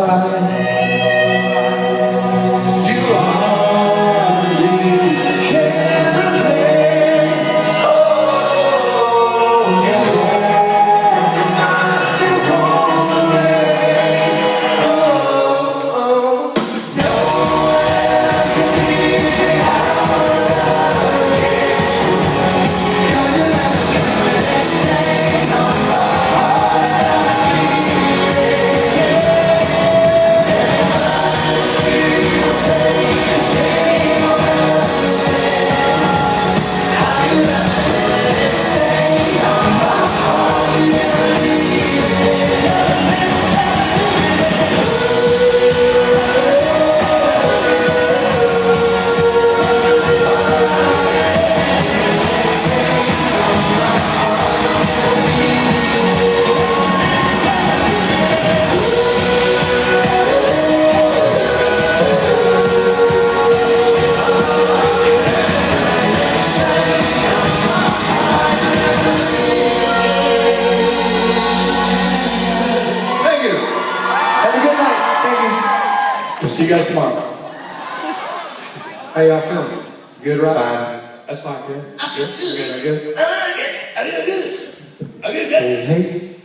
You always can replace. Oh, you not the wrong race. Oh, no one else can teach me how to love you. 'Cause you left a permanent stain on my heart, and I feel it. People say you stay around the same. How you left a permanent stain on my heart, you never leave it. Thank you. Have a good night. Thank you. We'll see you guys tomorrow. How y'all feeling? Good, right? Fine. That's fine, good. Good? Good? I did good. Hey.